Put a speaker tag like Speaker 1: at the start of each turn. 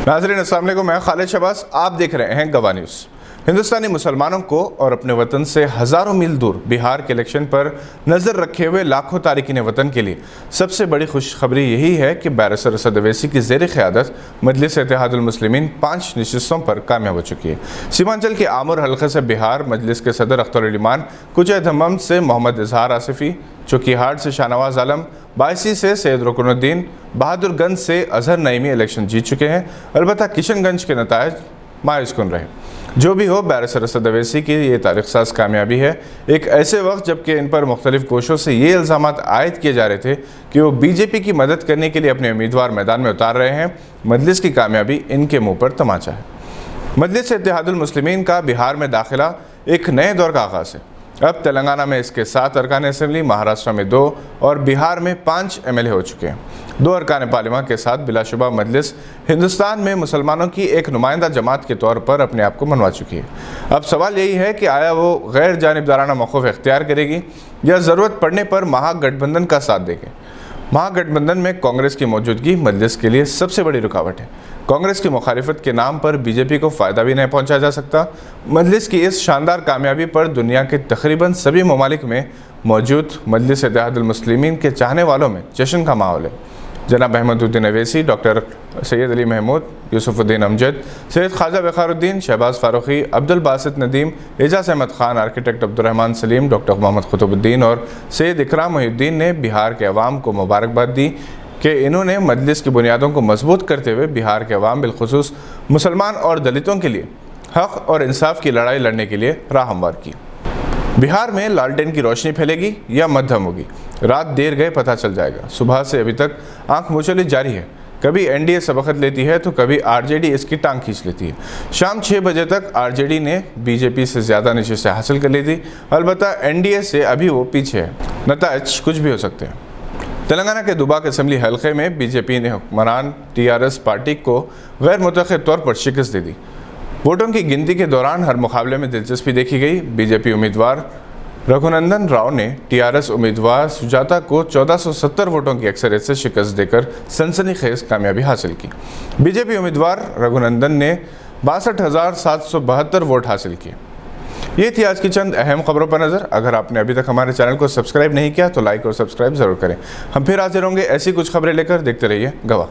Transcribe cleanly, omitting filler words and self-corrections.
Speaker 1: नाज़रीन अस्सलाम वालेकुम, मैं खालिद शहबाज, आप देख रहे हैं गवाह न्यूज़। हिंदुस्तानी मुसलमानों को और अपने वतन से हज़ारों मील दूर बिहार के इलेक्शन पर नज़र रखे हुए लाखों तारिकीन वतन के लिए सबसे बड़ी खुशखबरी यही है कि बैरिस्टर असद अवैसी की ज़ेर क़यादत मजलिस इत्तेहादुल मुस्लिमीन 5 नशिस्तों पर कामयाब हो चुकी है। सीमांचल के आमुर हल्के से बिहार मजलिस के सदर अख्तर अली मान, कुचैधम्मम से मोहम्मद इजहार आसिफी, चौकीहाट से शाहनवाज आलम, बायसी से सैयद रुकनुद्दीन, बहादुरगंज से अजहर नईमी इलेक्शन जीत चुके हैं। अलबत्ता किशनगंज के नतायज मायूस कुन रहे। जो भी हो, बैरिस्टर असद अवैसी की ये तारीख़साज़ कामयाबी है, एक ऐसे वक्त जबकि इन पर मुख्तलिफ गोशों से ये इल्ज़ामात आयद किए जा रहे थे कि वो बीजेपी की मदद करने के लिए अपने उम्मीदवार मैदान में उतार रहे हैं। मजलिस की कामयाबी इनके मुँह पर तमाचा है। मजलिस इत्तेहादुल मुस्लिमीन का बिहार में दाखिला एक नए दौर का आगाज़ है। अब तेलंगाना में इसके 7 अरकान असम्बली, महाराष्ट्र में 2 और बिहार में 5 MLA हो चुके हैं। 2 अरकान पार्लिमा के साथ बिलाशुबा मजलिस हिंदुस्तान में मुसलमानों की एक नुमाइंदा जमात के तौर पर अपने आप को मनवा चुकी है। अब सवाल यही है कि आया वो गैर जानिबदाराना मौक़िफ़ इख्तियार करेगी या ज़रूरत पड़ने पर महागठबंधन का साथ देगी। महागठबंधन में कांग्रेस की मौजूदगी मजलिस के लिए सबसे बड़ी रुकावट है। कांग्रेस की मुखालिफत के नाम पर बीजेपी को फ़ायदा भी नहीं पहुंचाया जा सकता। मजलिस की इस शानदार कामयाबी पर दुनिया के तकरीबन सभी ममालिक में मौजूद मजलिस इत्तेहादुल मुस्लिमीन के चाहने वालों में जश्न का माहौल है। जनाब Ahmeduddin Owaisi, doctor Syed Ali Mahmood, Yousufuddin Amjad, Syed Khwaja Waqaruddin, Shahbaz Farooqui, Abdul Basit Nadeem, Ejaz Ahmed Khan, architect Abdurrahman Saleem, doctor Mohammed Qutubuddin और सैयद इकराम मुहिउद्दीन ने बिहार के अवाम को मुबारकबाद दी कि इन्होंने मजलिस की बुनियादों को मजबूत करते हुए बिहार के अवाम बिलखुसूस मुसलमान और दलितों के लिए हक़ और इंसाफ की लड़ाई लड़ने के लिए राह हमवार की। बिहार में लालटेन की रोशनी फैलेगी या मध्यम होगी, रात देर गए पता चल जाएगा। सुबह से अभी तक आंख मुचली जारी है। कभी NDA सबकत लेती है तो कभी RJD इसकी टांग खींच लेती है। शाम 6 बजे तक RJD ने बीजेपी से ज़्यादा नशिस्तें हासिल कर ली थी। अलबत्ता NDA से अभी वो पीछे है। नताइज कुछ भी हो सकते हैं। तेलंगाना के दुबाक असम्बली हल्के में बीजेपी ने हुक्मरान TRS पार्टी को गैर मुतख्खिर तौर पर शिकस्त दे दी। वोटों की गिनती के दौरान हर मुकाबले में दिलचस्पी देखी गई। बीजेपी उम्मीदवार रघुनंदन राव ने TRS उम्मीदवार सुजाता को 1470 वोटों की अक्सरियत से शिकस्त देकर सनसनीखेज कामयाबी हासिल की। बीजेपी उम्मीदवार रघुनंदन ने 62,772 वोट हासिल किए। ये थी आज की चंद अहम खबरों पर नज़र। अगर आपने अभी तक हमारे चैनल को सब्सक्राइब नहीं किया तो लाइक और सब्सक्राइब ज़रूर करें। हम फिर हाजिर होंगे ऐसी कुछ खबरें लेकर। देखते रहिए गवाह।